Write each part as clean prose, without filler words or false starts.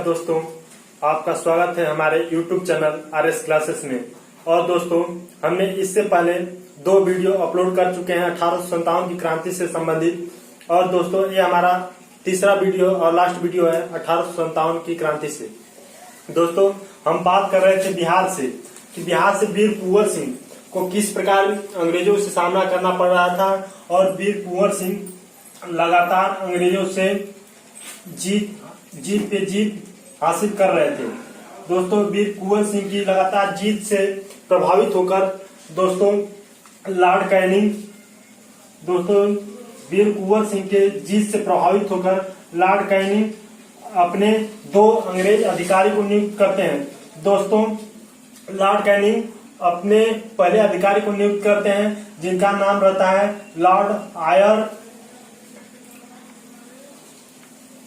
दोस्तों, आपका स्वागत है हमारे YouTube चैनल RS क्लासेस में। और दोस्तों, हमने इससे पहले 2 वीडियो अपलोड कर चुके हैं 1857 की क्रांति से संबंधित। और दोस्तों, ये हमारा तीसरा वीडियो और लास्ट वीडियो है 1857 की क्रांति से। दोस्तों, हम बात कर रहे थे बिहार से कि बिहार से वीर कुंवर सिंह को किस प्रकार अंग्रेजों से सामना करना पड़ रहा था और वीर कुंवर सिंह लगातार अंग्रेजों से जीत पे जीत हासिल कर रहे थे। दोस्तों, वीर कुंवर सिंह की लगातार जीत से प्रभावित होकर दोस्तों लॉर्ड कैनिंग वीर कुंवर सिंह के जीत से प्रभावित होकर लॉर्ड कैनिंग अपने 2 अंग्रेज अधिकारी को नियुक्त करते हैं। दोस्तों, लॉर्ड कैनिंग अपने पहले अधिकारी को नियुक्त करते हैं जिनका नाम रहता है लॉर्ड आयर।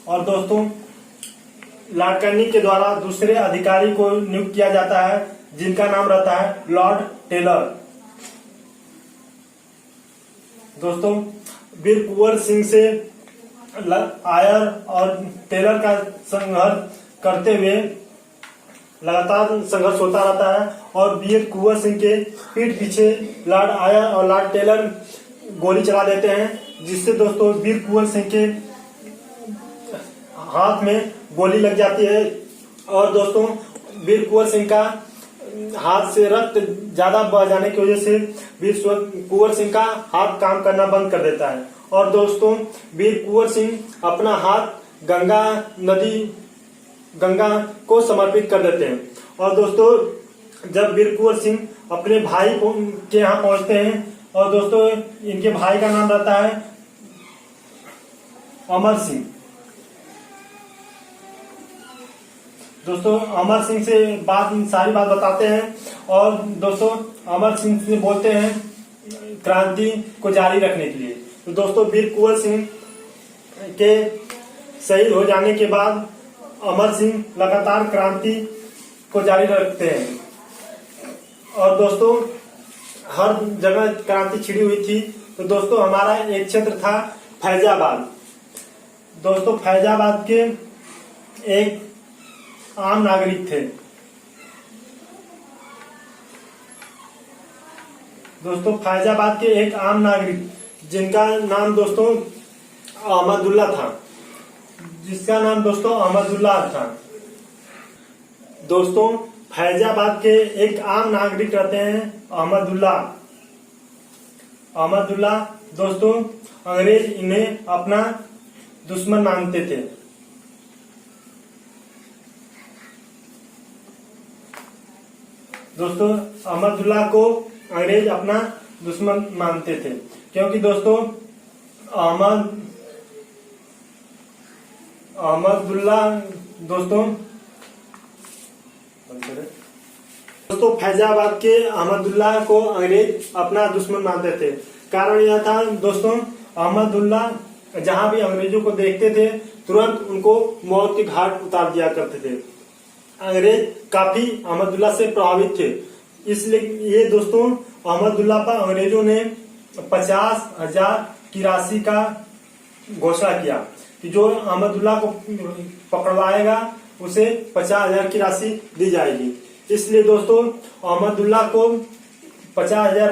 और दोस्तों, लॉर्ड कैनिंग के द्वारा दूसरे अधिकारी को नियुक्त किया जाता है जिनका नाम रहता है लॉर्ड टेलर। दोस्तों, वीर कुंवर सिंह से आयर और टेलर का संघर्ष करते हुए लगातार संघर्ष होता रहता है और वीर कुंवर सिंह के पीठ पीछे लॉर्ड आयर और लॉर्ड टेलर गोली चला देते हैं, जिससे दोस्तों वीर कुंवर सिंह के हाथ में गोली लग जाती है। और दोस्तों, वीर कुंवर सिंह का हाथ से रक्त ज्यादा बह जाने की वजह से वीर कुंवर सिंह का हाथ काम करना बंद कर देता है। और दोस्तों, वीर कुंवर सिंह अपना हाथ गंगा को समर्पित कर देते हैं। और दोस्तों, जब वीर कुंवर सिंह अपने भाई के यहाँ पहुंचते हैं, और दोस्तों इनके भाई का नाम रहता है अमर सिंह। दोस्तों, अमर सिंह से सारी बात बताते हैं और दोस्तों अमर सिंह से बोलते हैं क्रांति को जारी रखने के लिए। तो दोस्तों, वीर कुंवर सिंह के शहीद हो जाने के बाद अमर सिंह लगातार क्रांति को जारी रखते हैं। और दोस्तों, हर जगह क्रांति छिड़ी हुई थी। तो दोस्तों, हमारा एक क्षेत्र था फैजाबाद। दोस्तों, फैजाबाद के एक आम नागरिक थे। दोस्तों, फैजाबाद के एक आम नागरिक जिनका नाम दोस्तों अहमदुल्ला था, दोस्तों फैजाबाद के एक आम नागरिक रहते हैं अहमदुल्ला। दोस्तों, अंग्रेज इन्हें अपना दुश्मन मानते थे। दोस्तों, अहमदुल्ला को अंग्रेज अपना दुश्मन मानते थे, क्योंकि दोस्तों अहमदुल्ला दोस्तों फैजाबाद के अहमदुल्ला को अंग्रेज अपना दुश्मन मानते थे। कारण यह था दोस्तों, अहमदुल्ला जहां भी अंग्रेजों को देखते थे तुरंत उनको मौत के घाट उतार दिया करते थे। अंग्रेज काफी अहमदुल्ला से प्रभावित थे, इसलिए ये दोस्तों अहमदुल्ला पर अंग्रेजों ने 50,000 की राशि का घोषणा किया कि जो अहमदुल्ला को पकड़वाएगा उसे 50,000 की राशि दी जाएगी। इसलिए दोस्तों अहमदुल्ला को 50,000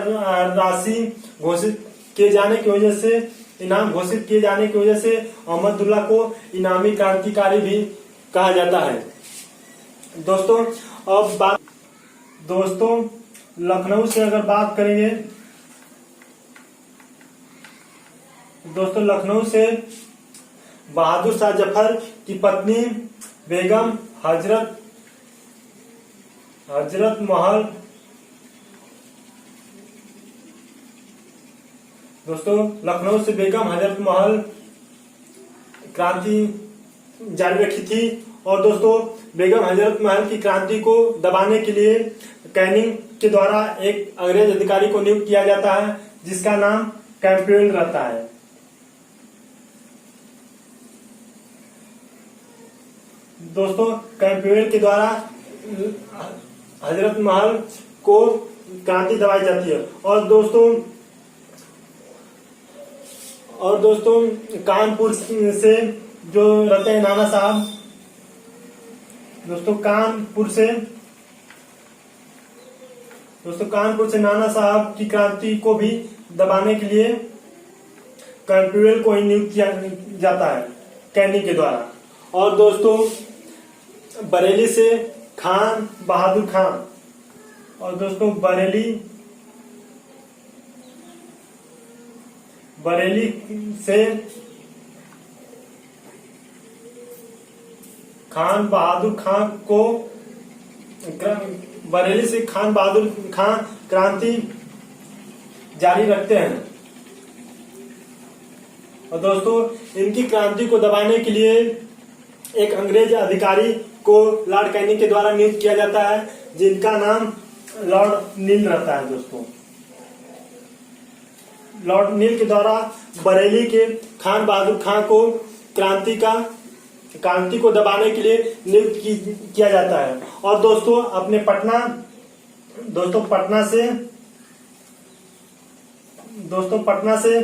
राशि घोषित किए जाने की वजह से, इनाम घोषित किए जाने की वजह से अहमदुल्ला को इनामी क्रांतिकारी भी कहा जाता है। दोस्तों, अब दोस्तों लखनऊ से अगर बात करेंगे, दोस्तों लखनऊ से बहादुर शाह जफर की पत्नी बेगम हजरत महल, दोस्तों लखनऊ से बेगम हजरत महल क्रांति जारी रखी थी। और दोस्तों बेगम हजरत महल की क्रांति को दबाने के लिए कैनिंग के द्वारा एक अंग्रेज अधिकारी को नियुक्त किया जाता है जिसका नाम कैंपबेल रहता है। दोस्तों, कैंपबेल के द्वारा हजरत महल को क्रांति दबाई जाती है। और दोस्तों कानपुर से जो रहते हैं नाना साहब, दोस्तों कानपुर से नाना साहब की क्रांति को भी दबाने के लिए कैंपबेल को नियुक्त किया जाता है कैनी के द्वारा। और दोस्तों बरेली से खान बहादुर खान, और दोस्तों बरेली से खान बहादुर खान क्रांति जारी रखते हैं। और दोस्तों इनकी क्रांति को दबाने के लिए एक अंग्रेज अधिकारी को लॉर्ड कैनी के द्वारा नियुक्त किया जाता है, जिनका नाम लॉर्ड नील रहता है। दोस्तों लॉर्ड नील के द्वारा बरेली के खान बहादुर खान को क्रांति को दबाने के लिए नियुक्त किया जाता है। और दोस्तों अपने पटना से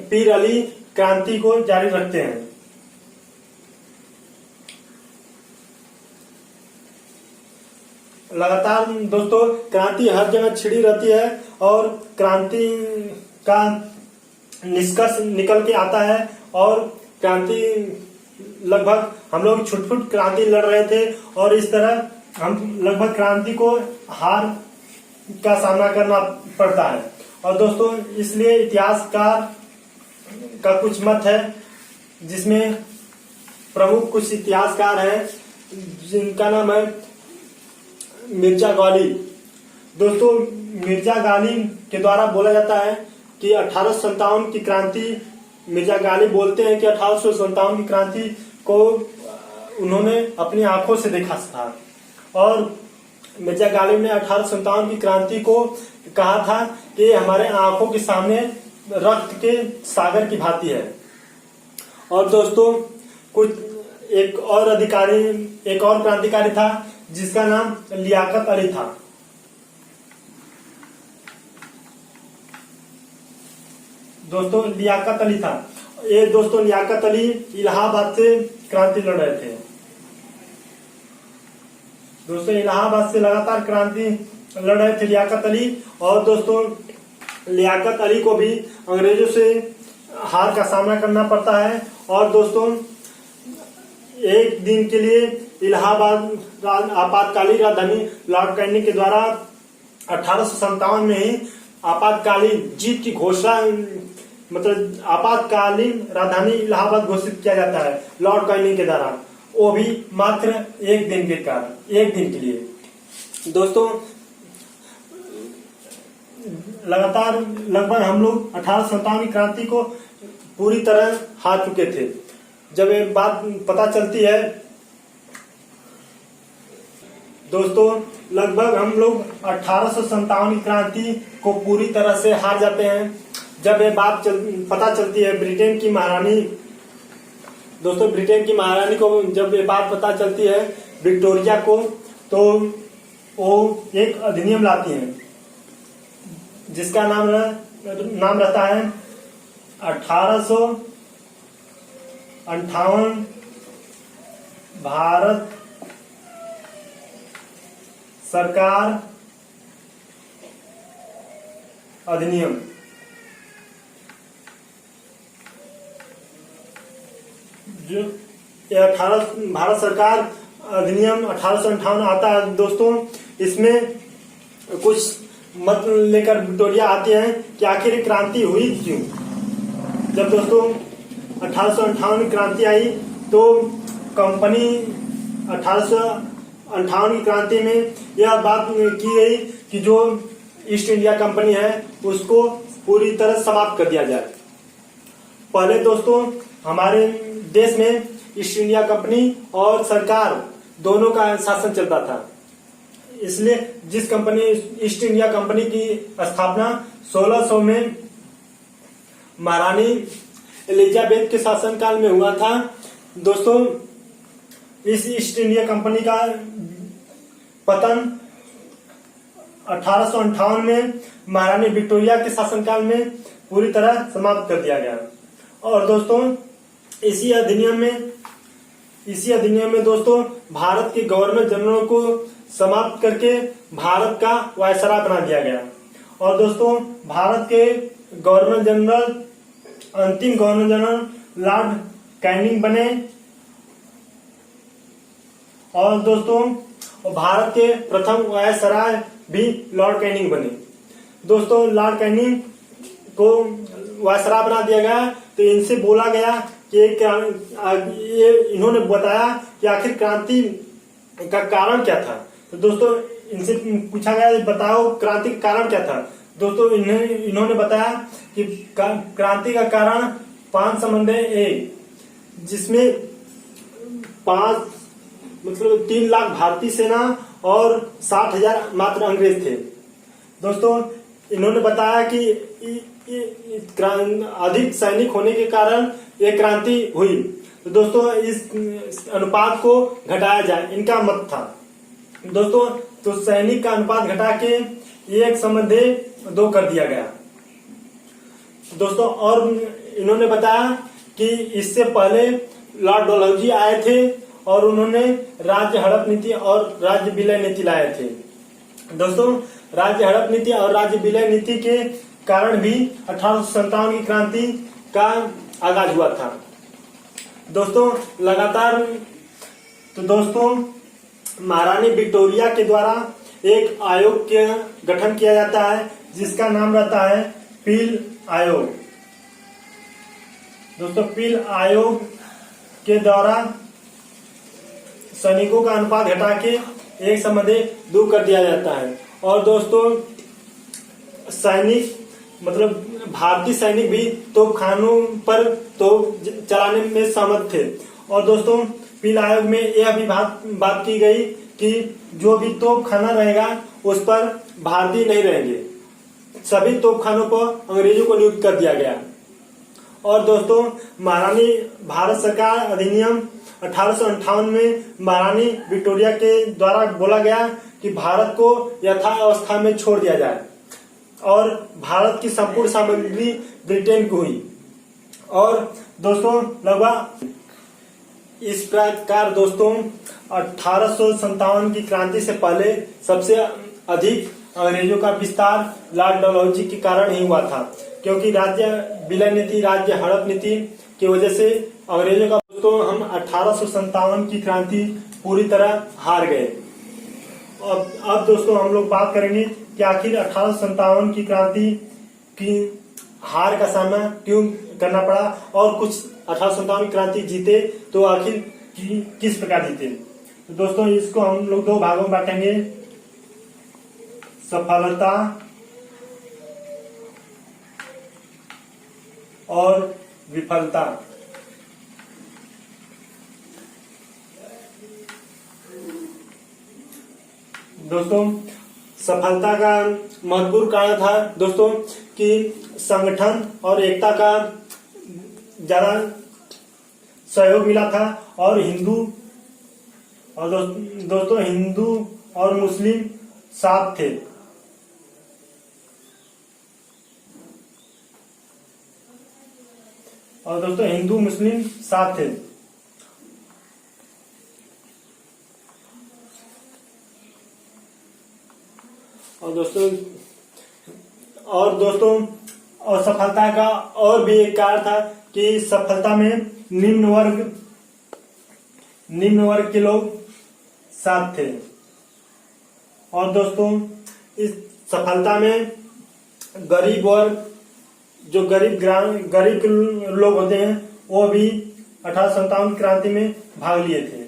पीर अली क्रांति को जारी रखते हैं। लगातार दोस्तों क्रांति हर जगह छिड़ी रहती है और क्रांति का निष्कर्ष निकल के आता है। और क्रांति लगभग हम लोग छुट-छुट क्रांति लड़ रहे थे और इस तरह हम लगभग क्रांति को हार का सामना करना पड़ता है। और दोस्तों इसलिए इतिहासकार का कुछ मत है, जिसमें प्रमुख कुछ इतिहासकार हैं जिनका नाम है मिर्जा गालिब। दोस्तों मिर्जा गालिब के द्वारा बोला जाता है कि 1857 की क्रांति, मिर्जा गालिब बोलते हैं कि 1857 की क्रांति को उन्होंने अपनी आंखों से देखा था। और मिर्जा गालिब ने 1857 की क्रांति को कहा था कि हमारे आंखों के सामने रक्त के सागर की भांति है। और दोस्तों एक और क्रांतिकारी था जिसका नाम लियाकत अली था। दोस्तों लियाकत अली इलाहाबाद से क्रांति लड़ रहे थे। दोस्तों इलाहाबाद से लगातार क्रांति लड़ रहे थे लियाकत अली। और दोस्तों लियाकत अली को भी अंग्रेजों से हार का सामना करना पड़ता है। और दोस्तों एक दिन के लिए इलाहाबाद आपातकालीन राजधानी लॉर्ड कैनी के द्वारा 1857 में ही आपातकालीन जीत की घोषणा, मतलब आपातकालीन राजधानी इलाहाबाद घोषित किया जाता है लॉर्ड कैनी के द्वारा, वो भी मात्र एक दिन के लिए। दोस्तों लगातार लगभग हम लोग 1857 की क्रांति को पूरी तरह हार चुके थे। जब ये बात पता चलती है दोस्तों, लगभग हम लोग 1857 की क्रांति को पूरी तरह से हार जाते हैं। जब ये बात पता चलती है ब्रिटेन की महारानी को, जब ये बात पता चलती है विक्टोरिया को, तो वो एक अधिनियम लाती हैं जिसका नाम रहता है 1858 भारत सरकार अधिनियम। जो भारत सरकार अधिनियम 1858 आता है दोस्तों, इसमें कुछ मत लेकर विक्टोरिया आती है कि आखिर क्रांति हुई क्यों। जब दोस्तों 1858 क्रांति आई तो कंपनी 1858 की क्रांति में यह बात की गई कि जो ईस्ट इंडिया कंपनी है उसको पूरी तरह समाप्त कर दिया जाए। पहले दोस्तों हमारे देश में ईस्ट इंडिया कंपनी और सरकार दोनों का शासन चलता था, इसलिए ईस्ट इंडिया कंपनी की स्थापना 1600 में महारानी एलिजाबेथ के शासनकाल में हुआ था। दोस्तों इस ईस्ट इंडिया कंपनी का पतन 1858 में महारानी विक्टोरिया के शासनकाल में पूरी तरह समाप्त कर दिया गया। और दोस्तों इसी अधिनियम में इसी अधिनियम में दोस्तों भारत के गवर्नर जनरल को समाप्त करके भारत का वायसराय बना दिया गया। और दोस्तों भारत के गवर्नर जनरल, अंतिम गवर्नर जनरल लॉर्ड कैनिंग बने। और दोस्तों भारत के प्रथम वायसराय भी लॉर्ड कैनिंग बने। दोस्तों लॉर्ड कैनिंग को वायसराय बना दिया गया तो इनसे बोला गया कि ये इन्होंने बताया कि आखिर क्रांति का कारण क्या था। तो दोस्तों इनसे पूछा गया बताओ क्रांति का कारण क्या था। दोस्तों इन्होंने बताया कि क्रांति का कारण 5 समन्वय एक, जिसमें 3 लाख भारतीय सेना और 60,000 मात्र अंग्रेज थे। दोस्तों इन्होंने बताया कि अधिक सैनिक होने के कारण ये क्रांति हुई। तो दोस्तों इस अनुपात को घटाया जाए, इनका मत था। दोस्तों तो सैनिक का अनुपात घटा के 1:2 कर दिया गया। दोस्तों और इन्होंने बताया कि इससे पहले लॉर्ड डलहौजी आए थे और उन्होंने राज्य हड़प नीति और राज्य विलय नीति लाए थे। दोस्तों राज्य हड़प नीति और राज्य विलय नीति के कारण भी 1857 की क्रांति का आगाज हुआ था। दोस्तों लगातार तो दोस्तों महारानी विक्टोरिया के द्वारा एक आयोग के गठन किया जाता है जिसका नाम रहता है पील आयोग। दोस्तों पील आयोग के द्वारा सैनिकों का अनुपात घटा के 1:2 कर दिया जाता है। और दोस्तों सैनिक भारतीय सैनिक भी तोपखानों पर तोप चलाने में सहमत थे। और दोस्तों पील आयोग में यह भी बात की गई कि जो भी तोपखाना रहेगा उस पर भारतीय नहीं रहेंगे, सभी तोपखानों पर अंग्रेजों को नियुक्त कर दिया गया। और दोस्तों महारानी भारत सरकार अधिनियम 1858 में महारानी विक्टोरिया के द्वारा बोला गया कि भारत को यथावस्था में छोड़ दिया जाए और भारत की संपूर्ण सामग्री ब्रिटेन को हुई। और दोस्तों लगभग इस प्रकार दोस्तों 1857 की क्रांति से पहले सबसे अधिक अंग्रेजों का विस्तार लॉर्ड डलहौजी के कारण ही हुआ था, क्योंकि राज्य विलय नीति, राज्य हड़प नीति की वजह से अंग्रेजों का दोस्तों हम 1857 की क्रांति पूरी तरह हार गए। अब दोस्तों हम लोग बात करेंगे कि आखिर 1857 की क्रांति की हार का सामना क्यों करना पड़ा और कुछ 1857 की क्रांति जीते तो आखिर किस प्रकार जीते। तो दोस्तों इसको हम लोग 2 भागों में बांटेंगे, सफलता और विफलता। दोस्तों सफलता का महत्वपूर्ण कारण था दोस्तों कि संगठन और एकता का ज्यादा सहयोग मिला था और दोस्तों हिंदू और मुस्लिम साथ थे। और दोस्तों हिंदू मुस्लिम साथ थे। और दोस्तों और सफलता का और भी एक कारण था कि सफलता में निम्न वर्ग के लोग साथ थे। और दोस्तों इस सफलता में गरीब वर्ग, जो गरीब लोग होते हैं वो भी 1857 क्रांति में भाग लिए थे।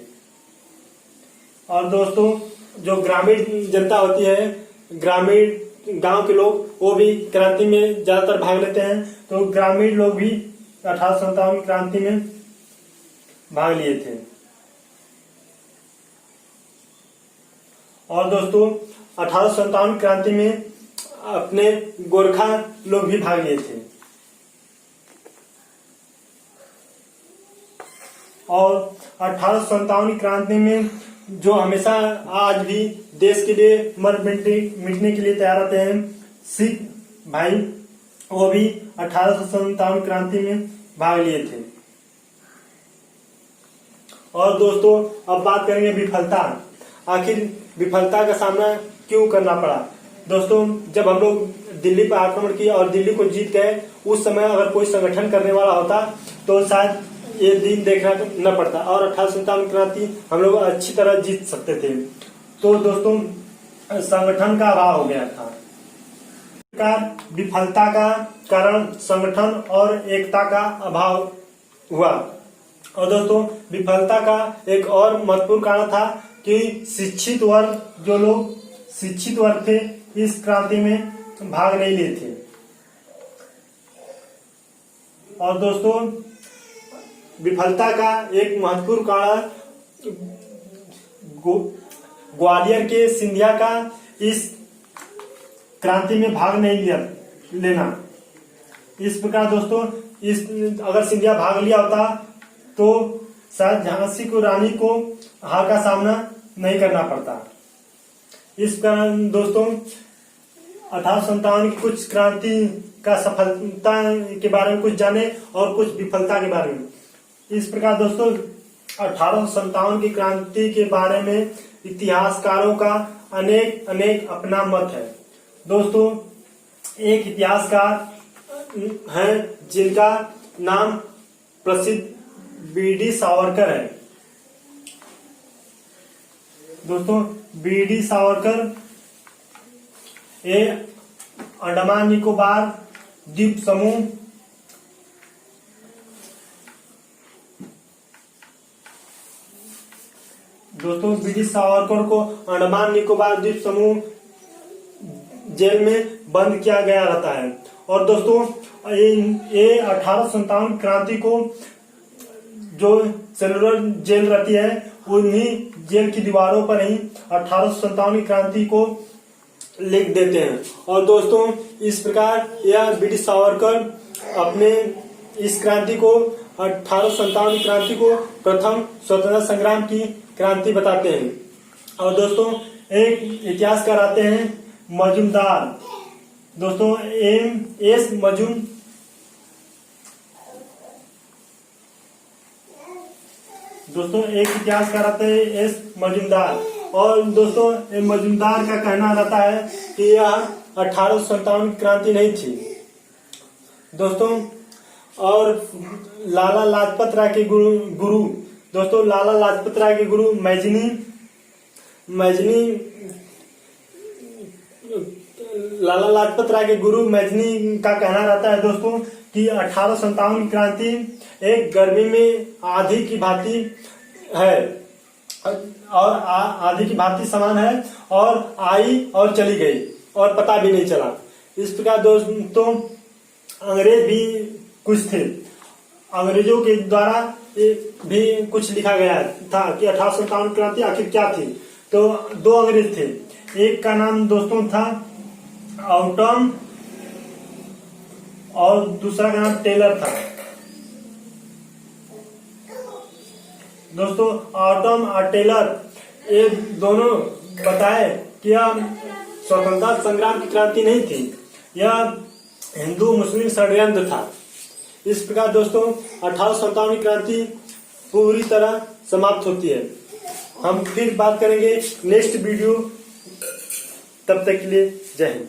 और दोस्तों जो ग्रामीण जनता होती है, ग्रामीण गांव के लोग, वो भी क्रांति में ज्यादातर भाग लेते हैं। तो ग्रामीण लोग भी 1857 क्रांति में भाग लिए थे। और दोस्तों 1857 क्रांति में अपने गोरखा लोग भी भाग लिए थे। और 1857 क्रांति में जो हमेशा आज भी देश के लिए मर मिटने के लिए तैयार रहते हैं सिख भाई, वो भी 1857 क्रांति में भाग लिए थे। और दोस्तों अब बात करेंगे विफलता। आखिर विफलता का सामना क्यों करना पड़ा। दोस्तों जब हम लोग दिल्ली पर आक्रमण किया और दिल्ली को जीत गए, उस समय अगर कोई संगठन करने वाला होता तो शायद ये दिन देखना न पड़ता और 1857 क्रांति हम लोग अच्छी तरह जीत सकते थे। तो दोस्तों संगठन का अभाव हो गया था। विफलता का कारण संगठन और एकता का अभाव हुआ। और दोस्तों विफलता का एक और महत्वपूर्ण कारण था कि शिक्षित वर्ग, जो लोग शिक्षित वर्ग थे, इस क्रांति में भाग नहीं लिए थे। और दोस्तों विफलता का एक महत्वपूर्ण कारण ग्वालियर के सिंधिया का इस क्रांति में भाग नहीं लेना। इस प्रकार दोस्तों अगर सिंधिया भाग लिया होता तो शायद झांसी को रानी को हार का सामना नहीं करना पड़ता। इस कारण दोस्तों 1857 की कुछ क्रांति का सफलता के बारे में कुछ जाने और कुछ विफलता के बारे में। इस प्रकार दोस्तों 1857 की क्रांति के बारे में इतिहासकारों का अनेक अपना मत है। दोस्तों एक इतिहासकार हैं जिनका नाम प्रसिद्ध बीडी सावरकर है। दोस्तों बीडी सावरकर ये अंडमान निकोबार द्वीप समूह दोस्तों बीडी सावरकर को अंडमान निकोबार द्वीप समूह जेल में बंद किया गया रहता है। और दोस्तों ये 1857 क्रांति को जो सेलुलर जेल रहती है उन्हीं जेल की दीवारों पर ही 1857 की क्रांति को लिख देते हैं। और दोस्तों इस प्रकार यह बीडी सावरकर अपने इस क्रांति को 1857 की क्रांति को प्रथम स्वतंत्रता संग्राम की क्रांति बताते हैं। और दोस्तों एक इतिहासकार आते हैं मजूमदार। दोस्तों एस मजूम दोस्तों एक इतिहासकार आते हैं एस मजूमदार। और दोस्तों मजूमदार का कहना रहता है कि यह 1857 की क्रांति नहीं थी। दोस्तों और लाला लाजपत राय के गुरु दोस्तों लाला लाजपत राय के गुरु मैजनी लाला लाजपत राय के गुरु मैजनी का कहना रहता है दोस्तों कि 1857 की क्रांति एक गर्मी में आंधी की भांति है और आंधी की भांति समान है और आई और चली गई और पता भी नहीं चला। इस प्रकार दोस्तों अंग्रेज भी कुछ थे। अंग्रेजों के द्वारा भी कुछ लिखा गया था कि 1857 क्रांति आखिर क्या थी। तो दो अंग्रेज थे, एक का नाम दोस्तों था ऑटम और दूसरा का नाम टेलर था। दोस्तों ऑटम और टेलर ये दोनों बताए कि यह स्वतंत्रता संग्राम की क्रांति नहीं थी, यह हिंदू मुस्लिम षड्यंत्र था। इस प्रकार दोस्तों 1857 की क्रांति पूरी तरह समाप्त होती है। हम फिर बात करेंगे नेक्स्ट वीडियो। तब तक के लिए जय हिंद।